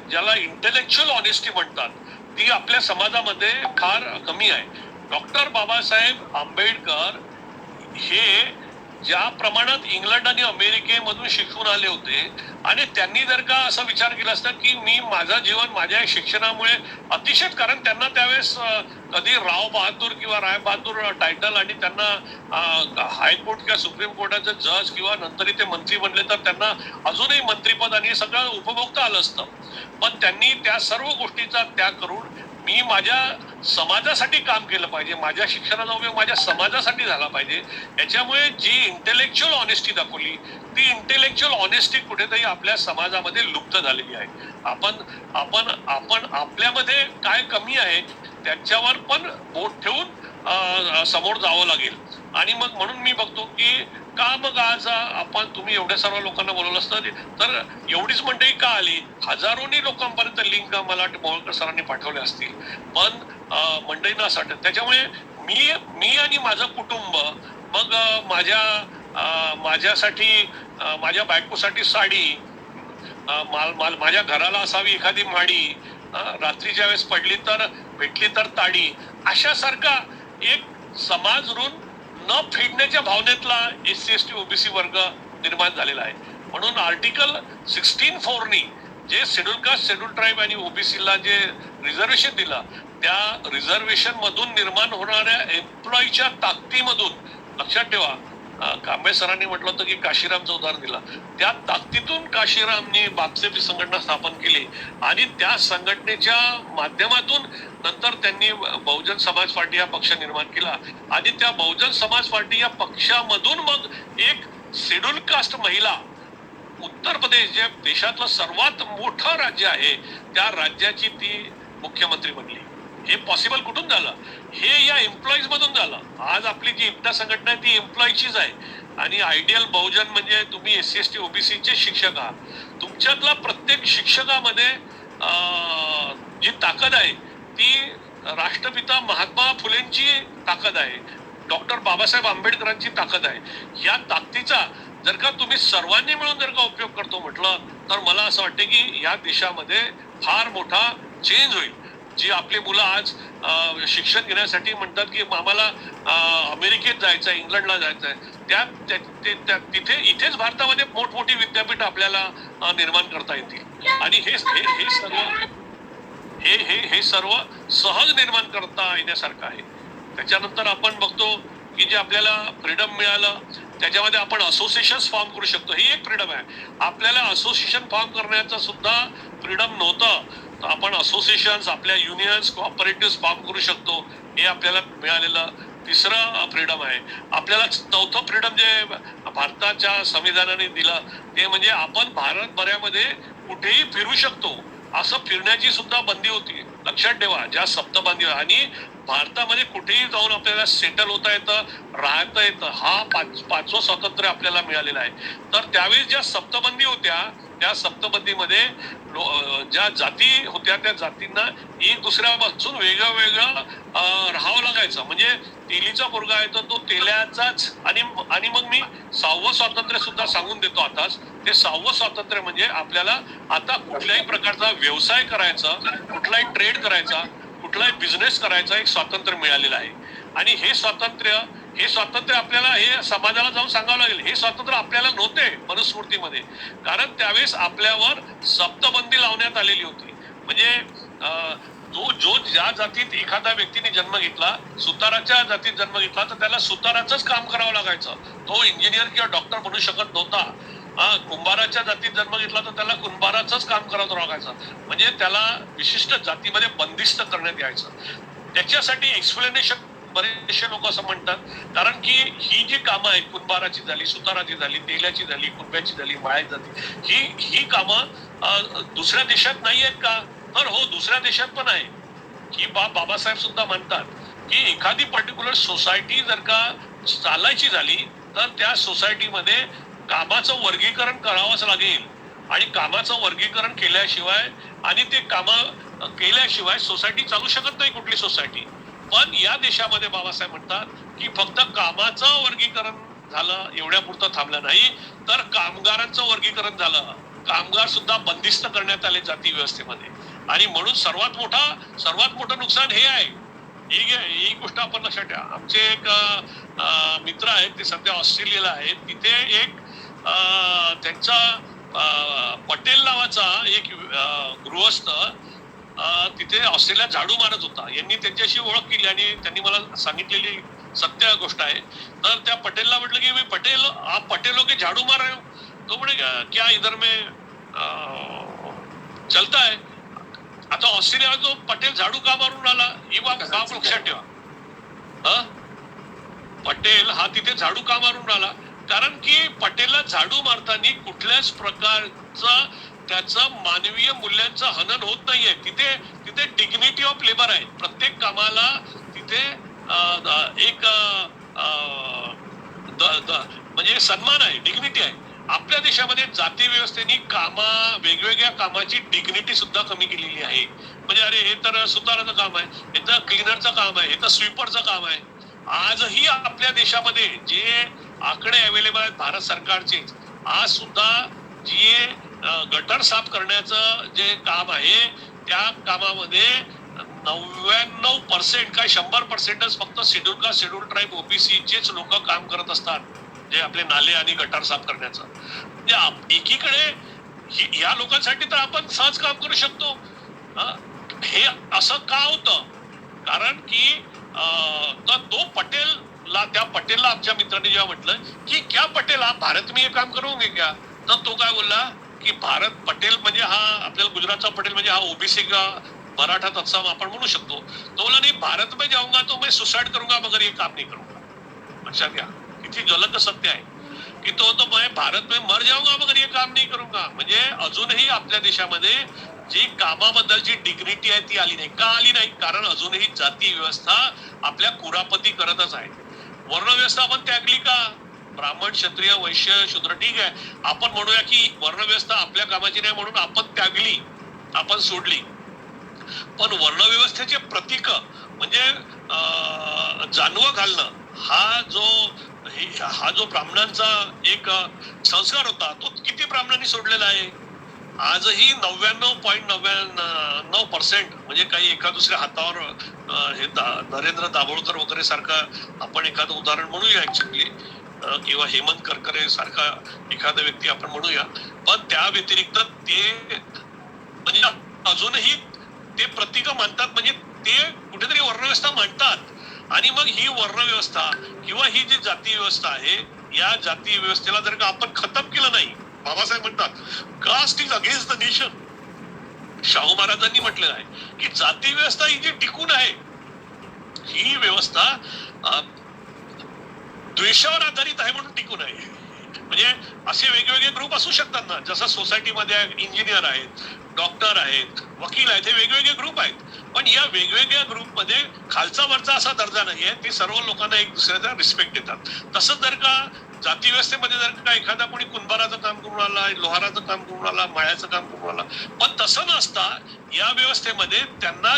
ज्याला इंटेलेक्च्युअल ऑनेस्टी म्हणतात ती आपल्या समाजामध्ये फार कमी आहे. डॉक्टर बाबासाहेब आंबेडकर हे ज्या प्रमाणात इंग्लंड आणि अमेरिकेमधून शिकून आले होते आणि त्यांनी जर का असा विचार केला असता की मी माझं जीवन माझ्या शिक्षणामुळे अतिशय, कारण त्यांना त्यावेळेस कधी राव बहादूर किंवा राय बहादूर टायटल आणि त्यांना हायकोर्ट किंवा सुप्रीम कोर्टाचे जज किंवा नंतर ते मंत्री बनले तर त्यांना अजूनही मंत्रीपद आणि सगळं उपभोगता आलं असतं. पण त्यांनी त्या सर्व गोष्टीचा त्याग करून मी माझ्या समाजासाठी काम केलं पाहिजे, माझ्या शिक्षणाचा उपयोग माझ्या समाजासाठी झाला पाहिजे, याच्यामुळे जी इंटेलेक्च्युअल ऑनेस्टी दाखवली ती इंटेलेक्च्युअल ऑनेस्टी कुठेतरी आपल्या समाजामध्ये लुप्त झालेली आहे. आपण आपण आपण आपल्यामध्ये काय कमी आहे त्याच्यावर पण बोट ठेवून समोर जावं लागेल. आणि मग म्हणून मी बघतो की का मग आज आपण तुम्ही एवढ्या सर्व लोकांना बोलवलं असतं तर एवढीच मंडळी का आली. हजारोनी लोकांपर्यंत लिंक मला मोहोळकर सरांनी पाठवले असतील. पण मंडळींना असं वाटतं त्याच्यामुळे मी आणि माझं कुटुंब मग माझ्यासाठी माझ्या बायकोसाठी साडी, माझ्या घराला असावी एखादी माडी, रात्रीच्या वेळेस पडली तर भेटली तर ताडी, अशासारखा एक समाज ऋण न फेडण्याच्या भावनेतला SC ST OBC वर्ग निर्माण झालेला आहे. म्हणून आर्टिकल 16(4) जे शेड्यूल कास्ट शेड्यूल ट्राईब आणि OBCला जे रिझर्वेशन दिलं त्या रिझर्वेशन मधून निर्माण होणाऱ्या एम्प्लॉईच्या ताकदीमधून, लक्षात ठेवा कांबळे सरांनी म्हटलं होतं की काशीरामचं उदाहरण दिलं, त्या ताकदीतून काशीरामनी बापसेची संघटना स्थापन केली आणि त्या संघटनेच्या माध्यमातून नंतर त्यांनी बहुजन समाज पार्टी हा पक्ष निर्माण केला आणि त्या बहुजन समाज पार्टी या पक्षामधून मग एक शेड्यूल कास्ट महिला उत्तर प्रदेश जे देशातलं सर्वात मोठं राज्य आहे त्या राज्याची ती मुख्यमंत्री बनली. हे पॉसिबल कुठून झालं? हे या एम्प्लॉईज मधून झालं. आज आपली जी इप्टा संघटना आहे ती एम्प्लॉईचीच आहे आणि आयडियल बहुजन म्हणजे तुम्ही SC ST OBC चे शिक्षक आहात. तुमच्यातला प्रत्येक शिक्षकामध्ये जी ताकद आहे ती राष्ट्रपिता महात्मा फुलेंची ताकद आहे, डॉक्टर बाबासाहेब आंबेडकरांची ताकद आहे. या ताकदीचा जर का तुम्ही सर्वांनी मिळून जर का उपयोग करतो म्हटलं तर मला असं वाटतं की या देशामध्ये फार मोठा चेंज होईल. जी आपली मुलं आज शिक्षण घेण्यासाठी म्हणतात की आम्हाला अमेरिकेत जायचं आहे, इंग्लंडला जायचं आहे, तिथे इथेच भारतामध्ये मोठमोठी विद्यापीठ आपल्याला निर्माण करता येतील आणि हे सर्व सहज निर्माण करता येण्यासारखं आहे. त्याच्यानंतर आपण बघतो की जे आपल्याला फ्रीडम मिळालं त्याच्यामध्ये आपण असोसिएशन फॉर्म करू शकतो. ही एक फ्रीडम आहे. आपल्याला असोसिएशन फॉर्म करण्याचं सुद्धा फ्रीडम नव्हतं, तर आपण असोसिएशन्स आपल्या युनियन्स कोऑपरेटिव्ह फॉर्म करू शकतो. हे आपल्याला मिळालेलं तिसरं फ्रीडम आहे. आपल्याला चौथं फ्रीडम जे भारताच्या संविधानाने दिलं ते म्हणजे आपण भारतभरामध्ये कुठेही फिरू शकतो. असं फिरण्याची सुद्धा बंदी होती, लक्षात ठेवा. ज्या सप्तबंदी आणि भारतामध्ये कुठेही जाऊन आपल्याला सेटल होता येतं, राहता येतं. हा पाचवं स्वातंत्र्य आपल्याला मिळालेलं आहे. तर त्यावेळी ज्या सप्तबंदी होत्या त्या सप्तबंदीमध्ये ज्या जाती होत्या त्या जातींना एक दुसऱ्यापासून वेगळं राहावं लागायचं. म्हणजे तेलीचा पोरगा आहे तर तो तेल्याचाच. आणि मग मी 6वं स्वातंत्र्य सुद्धा सांगून देतो आताच. ते 6वं स्वातंत्र्य म्हणजे आपल्याला आता कुठल्याही प्रकारचा व्यवसाय करायचा, कुठलाही ट्रेड करायचा, कुठलाही बिझनेस करायचा एक स्वातंत्र्य मिळालेलं आहे. आणि हे स्वातंत्र्य आपल्याला हे समाजाला जाऊन सांगावं लागेल. हे स्वातंत्र्य आपल्याला नव्हते मनुस्मृतीमध्ये, कारण त्यावेळेस आपल्यावर सप्तबंदी लावण्यात आलेली होती. म्हणजे जो ज्या जातीत एखाद्या व्यक्तीने जन्म घेतला, सुताराच्या जातीत जन्म घेतला तर त्याला सुताराचंच काम करावं लागायचं. तो इंजिनियर किंवा डॉक्टर बनू शकत नव्हता. कुंभाराच्या जातीत जन्म घेतला तर त्याला कुंभाराचंच काम करत राहायचं, म्हणजे त्याला विशिष्ट जातीमध्ये बंदिस्त करण्यात यायचं. त्याच्यासाठी एक्सप्लेनेशन बरेचसे लोक असं म्हणतात, कारण की ही जी कामं आहेत, कुंभाराची झाली, सुताराची झाली, तेल्याची झाली, कुंभ्याची झाली, माळ्याची झाली, ही कामं दुसऱ्या देशात नाही आहेत का? तर हो, दुसऱ्या देशात पण आहे. ही बाबासाहेब सुद्धा म्हणतात की एखादी पर्टिक्युलर सोसायटी जर का चालायची झाली तर त्या सोसायटीमध्ये कामाचं वर्गीकरण करावंच लागेल, आणि कामाचं वर्गीकरण केल्याशिवाय आणि ते काम केल्याशिवाय सोसायटी चालू शकत नाही, कुठली सोसायटी. पण या देशामध्ये बाबासाहेब म्हणतात की फक्त कामाचं वर्गीकरण झालं एवढ्या पुरतं थांबलं नाही, तर कामगारांचं वर्गीकरण झालं. कामगार सुद्धा बंदिस्त करण्यात आले जाती व्यवस्थेमध्ये. आणि म्हणून सर्वात मोठं नुकसान हे आहे. ही गोष्ट आपण लक्षात ठेवा. आमचे एक मित्र आहेत, ते सध्या ऑस्ट्रेलियाला आहेत. तिथे एक त्यांचा पटेल नावाचा एक गृहस्थ तिथे ऑस्ट्रेलियात झाडू मारत होता. यांनी त्यांच्याशी ओळख केली आणि त्यांनी मला सांगितलेली सत्य गोष्ट आहे. तर त्या पटेलला म्हटलं की मी पटेल, आप पटेल हो के झाडू मार रहे हो? तो म्हणे क्या इधर में चलता है. आता ऑस्ट्रेलिया जो पटेल झाडू का मारून आला, ही बाब लक्षात ठेवा. पटेल हा तिथे झाडू का मारून आला, कारण की पटेलला झाडू मारताना कुठल्याच प्रकारचा त्याचा मानवीय मूल्यांचं हनन होत नाहीये. तिथे तिथे डिग्निटी ऑफ लेबर आहे. प्रत्येक कामाला तिथे एक म्हणजे सन्मान आहे, डिग्निटी आहे. आपल्या देशामध्ये जाती व्यवस्थेने वेगवेगळ्या कामाची डिग्निटी सुद्धा कमी केलेली आहे. म्हणजे अरे हे तर सुताराचं काम आहे, हे तर क्लीनरचं काम आहे, हे तर स्वीपरचं काम आहे. आजही आपल्या देशामध्ये जे आकडे अवेलेबल आहेत भारत सरकारचे, आज सुद्धा जे गटर साफ करण्याचं जे काम आहे त्या कामामध्ये 99% काय 100%च फक्त शेड्यूल कास्ट, शेड्यूल ट्राईब, ओबीसीचेच लोक काम करत असतात, जे आपले नाले आणि गटार साफ करण्याचं. म्हणजे एकीकडे या लोकांसाठी तर आपण सहज काम करू शकतो. हे असं का होतं? कारण की तो पटेलला, त्या पटेलला आमच्या मित्रांनी जेव्हा म्हटलं की क्या पटेल आप भारत में ये काम करोगे क्या, तर तो काय बोलला की भारत पटेल म्हणजे हा आपल्याला गुजरातचा पटेल म्हणजे हा ओबीसी का मराठा तत्सम आपण म्हणू शकतो. तो बोला नाही, भारत में जाऊंगा तो मैं सुसाइड करूंगा मगर ये काम नहीं करूंगा. लक्षात घ्या किती ज्वलंत सत्य आहे की तो मैं भारत में मर जाऊंगा मगर ये काम नहीं करूंगा. म्हणजे अजूनही आपल्या देशामध्ये जी कामाबद्दलची डिग्निटी आहे ती आली नाही. का आली नाही? कारण अजूनही जाती व्यवस्था आपल्या कुरापती करतच आहे. वर्णव्यवस्था आपण त्यागली का? ब्राह्मण, क्षत्रिय, वैश्य, शूद्र ठीक आहे, आपण म्हणूया की वर्णव्यवस्था आपल्या कामाची नाही म्हणून आपण त्यागली, आपण सोडली. पण वर्णव्यवस्थेचे प्रतीक म्हणजे जानवं घालणं हा जो ब्राह्मणांचा एक संस्कार होता, तो किती ब्राह्मणांनी सोडलेला आहे? आजही 99.99% म्हणजे काही एका दुसऱ्या हातावर हे नरेंद्र दाभोळकर वगैरे सारखा आपण एखादं उदाहरण म्हणूया ऍक्च्युअली, किंवा हेमंत करकरे सारखा एखादा व्यक्ती आपण म्हणूया. पण त्या व्यतिरिक्त ते म्हणजे अजूनही ते प्रतीक मानतात, म्हणजे ते कुठेतरी वर्णव्यवस्था मांडतात. आणि मग ही वर्णव्यवस्था किंवा ही जी जाती व्यवस्था आहे, या जाती व्यवस्थेला जर का आपण खतम केलं नाही, बाबासाहेब म्हणतात caste is against the nation. Shahu महाराजांनी म्हटलेलं आहे की जाती व्यवस्था ही जी टिकून आहे, ही व्यवस्था द्वेषावर आधारित आहे म्हणून टिकून आहे. म्हणजे असे वेगवेगळे ग्रुप असू शकतात ना, जसं सोसायटीमध्ये इंजिनियर आहेत, डॉक्टर आहेत, वकील आहेत, हे वेगवेगळे ग्रुप आहेत. पण या वेगवेगळ्या ग्रुपमध्ये खालचा वरचा असा दर्जा नाहीये, ते सर्व लोकांना एक दुसऱ्याचा रिस्पेक्ट देतात. तसंच जर का जाती व्यवस्थेमध्ये जर का एखादा कोणी कुंभाराचं काम करून आला, लोहाराचं काम करून आला, माळ्याचं काम करून आला, पण तसं नसता या व्यवस्थेमध्ये त्यांना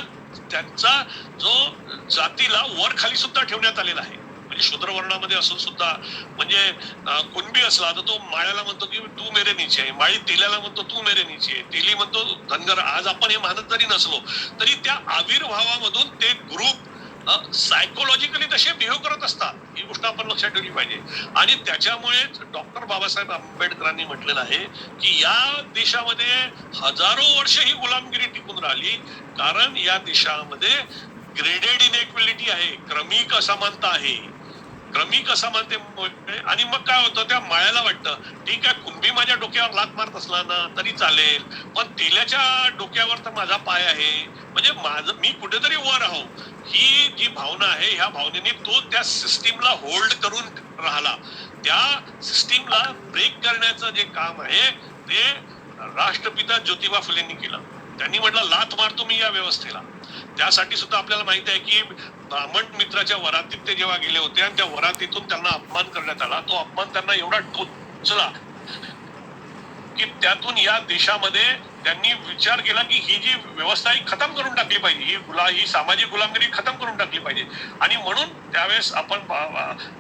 त्यांचा जो जातीला वर खाली सुद्धा ठेवण्यात आलेला आहे. म्हणजे शूद्र वर्णामध्ये असून सुद्धा, म्हणजे कुणबी असला तर तो माळ्याला म्हणतो की तू मेरे नीचे आहे, माळी तेल्याला म्हणतो तू मेरे नीचे आहे, तेली म्हणतो धनगर. आज आपण हे मानत जरी नसलो तरी त्या आविर्भावामधून ते ग्रुप सायकोलॉजिकली तसे बिहेव करत असतात. ही गोष्ट आपण लक्षात ठेवली पाहिजे. आणि त्याच्यामुळे डॉक्टर बाबासाहेब आंबेडकरांनी म्हटलेलं आहे की या देशामध्ये हजारो वर्ष ही गुलामगिरी टिकून राहिली, कारण या देशामध्ये ग्रेडेड इनइक्वॅलिटी आहे, क्रमिक असमानता आहे. क्रमिक असमानतेमुळे. आणि मग काय होतं, त्या माळ्याला वाटतं ठीक आहे, कुणबी माझ्या डोक्यावर लात मारत असला ना तरी चालेल, पण तेल्याच्या डोक्यावर तर माझा पाय आहे, म्हणजे माझं मी कुठेतरी वर आहो, ही जी भावना आहे, ह्या भावनेने तो त्या सिस्टीमला होल्ड करून राहिला. त्या सिस्टीमला ब्रेक करण्याचं जे काम आहे ते राष्ट्रपिता ज्योतिबा फुलेंनी केलं. त्यांनी म्हटलं लाथ मारतो मी या व्यवस्थेला. त्यासाठी सुद्धा आपल्याला माहित आहे की ब्राह्मण मित्राच्या वरातीत ते जेव्हा गेले होते आणि त्या वरातीतून त्यांना अपमान करण्यात आला, तो अपमान त्यांना एवढा टोचला की त्यातून या देशामध्ये त्यांनी विचार केला की ही जी व्यवस्था ही खतम करून टाकली पाहिजे, ही सामाजिक गुलामगिरी खतम करून टाकली पाहिजे. आणि म्हणून त्यावेळेस आपण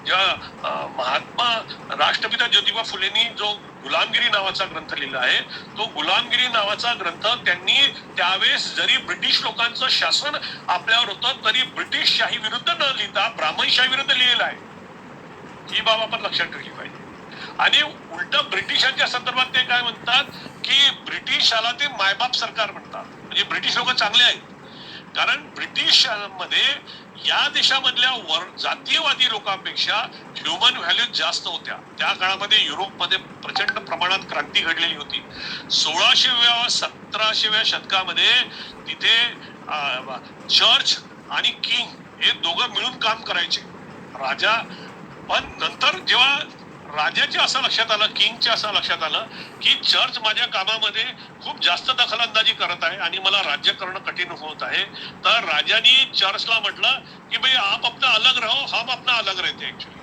जेव्हा महात्मा राष्ट्रपिता ज्योतिबा फुलेंनी जो गुलामगिरी नावाचा ग्रंथ लिहिला आहे, तो गुलामगिरी नावाचा ग्रंथ त्यांनी त्यावेळेस जरी ब्रिटिश लोकांचं शासन आपल्यावर होतं तरी ब्रिटिश शाही विरुद्ध न लिहिता ब्राह्मणशाही विरुद्ध लिहिलेला आहे. ही बाब आपण लक्षात ठेवली पाहिजे. आणि उलट ब्रिटिशांच्या संदर्भात ते काय म्हणतात की ब्रिटिशाला ते मायबाप सरकार म्हणतात, म्हणजे ब्रिटिश लोक चांगले आहेत. कारण ब्रिटिशांमध्ये या देशामधल्या जातीयवादी लोकांपेक्षा ह्युमन व्हॅल्यूज जास्त होत्या. त्या काळामध्ये युरोपमध्ये प्रचंड प्रमाणात क्रांती घडलेली होती. 16व्या 17व्या शतकामध्ये तिथे चर्च आणि किंग हे दोघं मिळून काम करायचे, राजा. पण नंतर जेव्हा राजाचे असं लक्षात आलं, किंगच्या असं लक्षात आलं की चर्च माझ्या कामामध्ये खूप जास्त दखलंदाजी करत आहे आणि मला राज्य करणं कठीण होत आहे, तर राजानी चर्चला म्हटलं की भाई आप अपना अलग रहो, हम अपना अलग रहते. ऍक्च्युअली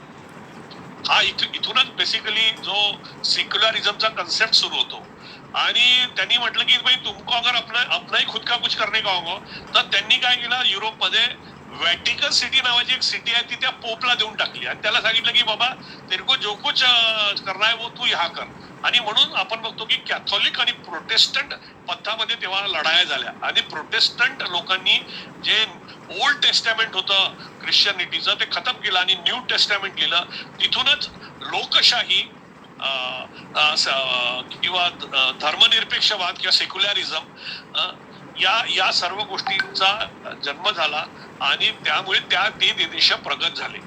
हा इथूनच बेसिकली जो सेक्युलरिझमचा कन्सेप्ट सुरू होतो. आणि त्यांनी म्हटलं की भाई तुमको अगर अपना ही खुद का कुछ करने का होगा, तर त्यांनी काय केलं, युरोपमध्ये व्हॅटिकन सिटी नावाची एक सिटी आहे ती त्या पोपला देऊन टाकली आणि त्याला सांगितलं की बाबा तेरे को जो कुछ करना है वो तू यहाँ कर. आणि म्हणून आपण बघतो की कॅथॉलिक आणि प्रोटेस्टंट पंथामध्ये तेव्हा लढाया झाल्या आणि प्रोटेस्टंट लोकांनी जे ओल्ड टेस्टामेंट होतं ख्रिश्चनिटीचं ते खतम केलं आणि न्यू टेस्टामेंट लिहिलं. तिथूनच लोकशाही किंवा धर्मनिरपेक्षवाद किंवा सेक्युलरिझम या सर्व गोष्टींचा जन्म झाला आणि त्यामुळे ते देश प्रगत झाले.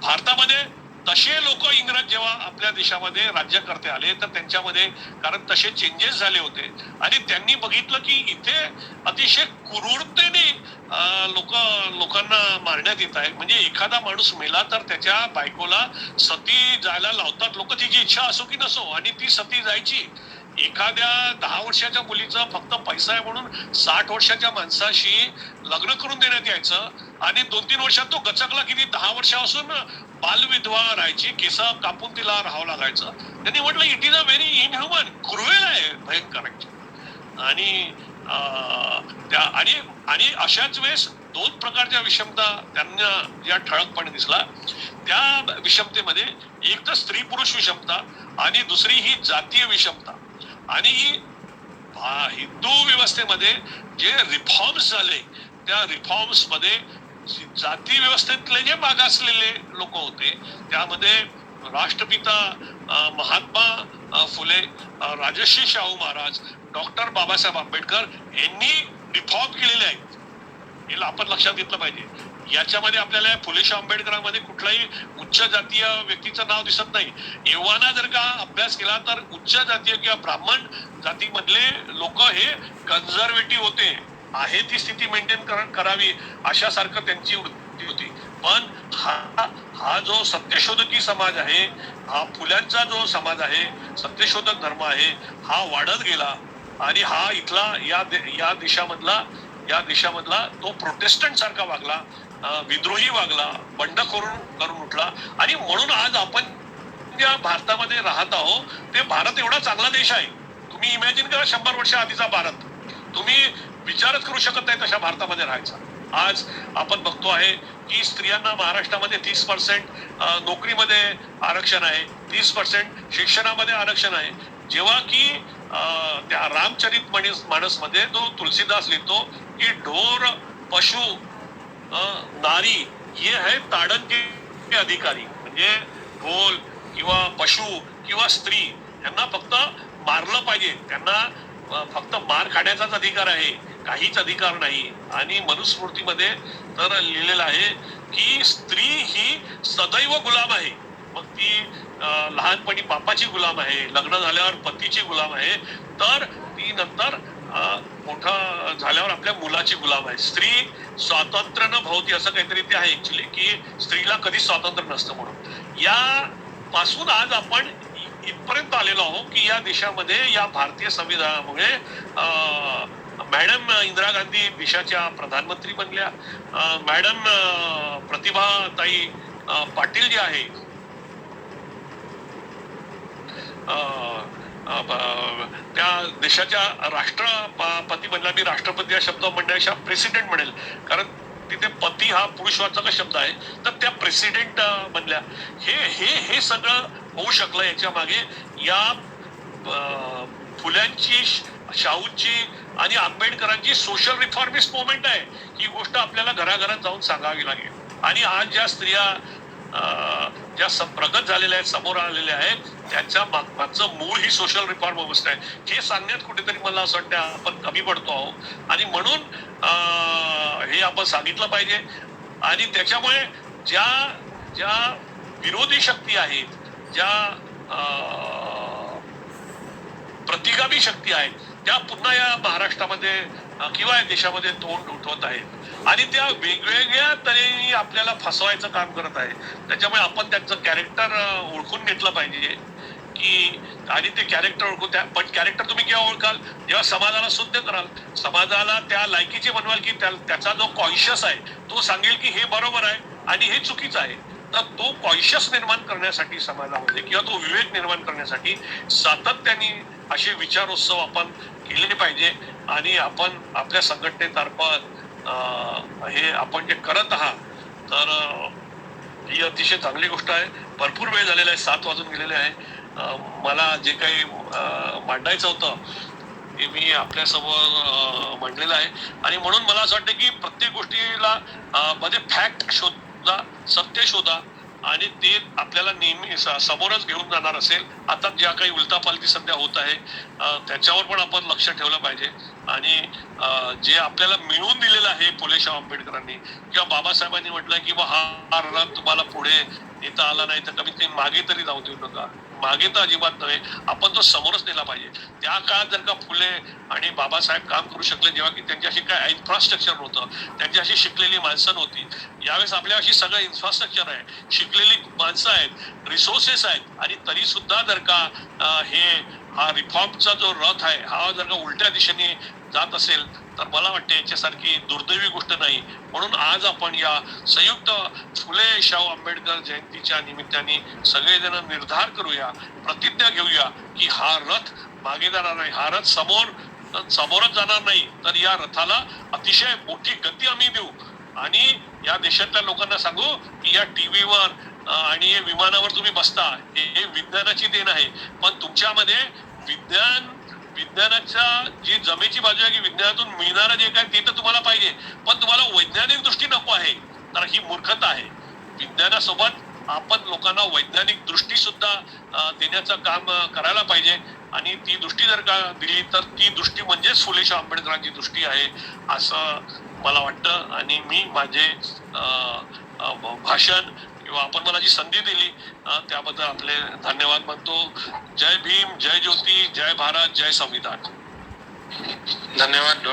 भारतामध्ये तसे लोक इंग्रज जेव्हा आपल्या देशामध्ये राज्यकर्ते आले तर त्यांच्यामध्ये कारण तसे चेंजेस झाले होते आणि त्यांनी बघितलं की इथे अतिशय क्रूरतेने लोकांना मारण्यात येत आहे. म्हणजे एखादा माणूस मेला तर त्याच्या बायकोला सती जायला लावतात लोक, तिची इच्छा असो की नसो, आणि ती सती जायची. एखाद्या 10 वर्षाच्या मुलीचा फक्त पैसा आहे म्हणून 60 वर्षाच्या माणसाशी लग्न करून देण्यात यायचं आणि 2-3 वर्षात तो गचकला की 10 वर्षापासून बालविधवा राहायची, केस कापून तिला राहावं लागायचं. त्यांनी म्हटलं it is a very inhuman, cruel आहे, भयंकर. आणि आणि अशाच वेळेस 2 प्रकारच्या विषमता त्यांना ज्या ठळकपणे दिसला, त्या विषमतेमध्ये एक तर स्त्री पुरुष विषमता आणि दुसरी ही जातीय विषमता. आणि हिंदू व्यवस्थेमध्ये जे रिफॉर्म्स झाले त्या रिफॉर्म्स मध्ये जाती व्यवस्थेतले जे मागासलेले लोक होते त्यामध्ये राष्ट्रपिता महात्मा फुले, राजर्षी शाहू महाराज, डॉक्टर बाबासाहेब आंबेडकर यांनी रिफॉर्म केलेले आहेत. याला आपण लक्षात घेतलं पाहिजे. याच्यामध्ये आपल्याला फुले शाहू आंबेडकरांमध्ये कुठलाही उच्च जातीय व्यक्तीचं नाव दिसत नाही. एव्हाना जर का अभ्यास केला तर उच्च जातीय किंवा ब्राह्मण जातीमधले लोक हे कन्झर्वेटिव्ह होते, आहे ती स्थिती मेंटेन करावी अशासारखं त्यांची वृत्ती होती. पण हा जो सत्यशोधकी समाज आहे, हा फुल्यांचा जो समाज आहे, सत्यशोधक धर्म आहे, हा वाढत गेला आणि हा इथला या देशामधला तो प्रोटेस्टंट सारखा वागला, विद्रोही वागला, बंडखोर करून उठला. आणि म्हणून आज आपण ज्या भारतामध्ये राहत आहोत ते भारत एवढा चांगला देश आहे. तुम्ही इमॅजिन करा 100 वर्ष आधीचा भारत, तुम्ही विचारच करू शकत नाही तशा भारतामध्ये राहायचा. आज आपण बघतो आहे की स्त्रियांना महाराष्ट्रामध्ये 30% नोकरीमध्ये आरक्षण आहे, 30% शिक्षणामध्ये आरक्षण आहे. जेव्हा की त्या रामचरित मानस मध्ये जो तुलसीदास लिहितो की ढोर पशु नारी ये है ताडन के अधिकारी, म्हणजे ढोल किंवा पशु किंवा स्त्री यांना फक्त मारलं पाहिजे, त्यांना फक्त मार खाण्याचाच अधिकार आहे, काहीच अधिकार नाही. आणि मनुस्मृतीमध्ये तर लिहिलेलं आहे की स्त्री ही सदैव गुलाम आहे. मग ती लहानपणी बापाची गुलाम आहे, लग्न झाल्यावर पतीची गुलाम आहे, तर ती नंतर मोठा झाल्यावर आपल्या मुलाची गुलाम आहे. स्त्री स्वातंत्र्य न भवती असं काहीतरी ते आहे ऍक्च्युली, की स्त्रीला कधीच स्वातंत्र्य नसतं म्हणून. या पासून आज आपण इथपर्यंत आलेलो आहोत की या देशामध्ये या भारतीय संविधानामुळे मॅडम इंदिरा गांधी देशाच्या प्रधानमंत्री बनल्या. मॅडम प्रतिभाताई पाटील जे आहे त्या देशाच्या राष्ट्रपती बनल्या. मी राष्ट्रपती हा शब्द म्हणण्यापेक्षा प्रेसिडेंट म्हणेल, कारण तिथे पती हा पुरुषवाचक शब्द आहे. तर त्या प्रेसिडेंट बनल्या. हे हे हे सगळं होऊ शकलं याच्या मागे या फुल्यांची, शाहूची आणि आंबेडकरांची सोशल रिफॉर्मिस्ट मुवमेंट आहे. ही गोष्ट आपल्याला घराघरात जाऊन सांगावी लागेल. आणि आज ज्या स्त्रिया ज्या प्रगत झालेल्या आहेत, समोर आलेल्या आहेत, त्यांच्या मागचं मूळ ही सोशल रिफॉर्म व्यवस्था आहे. हे सांगण्यात कुठेतरी मला असं वाटतं आपण कमी पडतो आहोत. आणि म्हणून हे आपण सांगितलं पाहिजे. आणि त्याच्यामुळे ज्या ज्या विरोधी शक्ती आहेत, ज्या प्रतिगामी शक्ती आहेत, त्या पुन्हा या महाराष्ट्रामध्ये किंवा या देशामध्ये तोंड उठवत आहेत आणि त्या वेगवेगळ्या तऱ्हेने आपल्याला फसवायचं काम करत आहे. त्याच्यामुळे आपण त्यांचं कॅरेक्टर ओळखून घेतलं पाहिजे की, आणि ते कॅरेक्टर ओळखून पण कॅरेक्टर तुम्ही केव्हा ओळखाल, जेव्हा समाजाला शुद्ध कराल, समाजाला त्या लायकीचे बनवाल की त्याचा जो कॉन्शियस आहे तो सांगेल की हे बरोबर आहे आणि हे चुकीचं आहे. तर तो कॉन्शियस निर्माण करण्यासाठी समाजामध्ये किंवा तो विवेक निर्माण करण्यासाठी सातत्याने असे विचारोत्सव आपण केले पाहिजे. आणि आपण आपल्या संघटनेमार्फत हे आपण जे करत आहात, तर ही अतिशय चांगली गोष्ट आहे. भरपूर वेळ झालेला आहे, 7 वाजून गेलेले आहे. मला जे काही मांडायचं होतं ते मी आपल्यासमोर मांडलेलं आहे. आणि म्हणून मला असं वाटतं की प्रत्येक गोष्टीला मध्ये फॅक्ट शोधा, सत्य शोधा, आणि ते आपल्याला नेहमी समोरच घेऊन जाणार असेल. आता ज्या काही उलटापालटी सध्या होत आहे त्याच्यावर पण आपण लक्ष ठेवलं पाहिजे. आणि जे आपल्याला मिळवून दिलेलं आहे फुले शाहू आंबेडकरांनी किंवा बाबासाहेबांनी म्हटलं की हा रथ तुम्हाला पुढे नेता आला नाही तर कमीत कमी मागे तरी जाऊ देऊ नका. मागे तर अजिबात नव्हे, आपण तो समोरच नेला पाहिजे. त्या काळात जर का फुले आणि बाबासाहेब काम करू शकले, जेव्हा की त्यांच्याशी काय इन्फ्रास्ट्रक्चर नव्हतं, त्यांच्याशी शिकलेली माणसं नव्हती. यावेळेस आपल्याशी सगळं इन्फ्रास्ट्रक्चर आहे, शिकलेली माणसं आहेत, रिसोर्सेस आहेत, आणि तरी सुद्धा जर का हा रिफॉर्मचा जो रथ आहे हा जर का उलट्या दिशेने जात असेल तर मला वाटतं याच्यासारखी दुर्दैवी गोष्ट नाही. म्हणून आज आपण या संयुक्त फुले शाहू आंबेडकर जयंतीच्या निमित्ताने सगळेजण निर्धार करूया, प्रतिज्ञा घेऊया की हा रथ मागे जाणार नाही, हा रथ समोरच जाणार नाही, तर या रथाला अतिशय मोठी गती आम्ही देऊ. आणि या देशातल्या लोकांना सांगू की या टीव्हीवर आणि विमानावर तुम्ही बसता, हे विज्ञानाची देण आहे, पण तुमच्यामध्ये विज्ञानाच्या जी जमेची बाजू आहे की विज्ञानातून मिळणारं जे काय ते तर तुम्हाला पाहिजे, पण तुम्हाला वैज्ञानिक दृष्टी नको आहे, तर ही मूर्खता आहे. विज्ञानासोबत आपण लोकांना वैज्ञानिक दृष्टी सुद्धा देण्याचं काम करायला पाहिजे. आणि ती दृष्टी जर का दिली तर ती दृष्टी म्हणजेच फुले शाहू आंबेडकरांची दृष्टी आहे असं मला वाटतं. आणि मी माझे भाषण किंवा आपण मला जी संधी दिली त्याबद्दल आपले धन्यवाद मानतो. जय भीम, जय ज्योती, जय भारत, जय संविधान. धन्यवाद.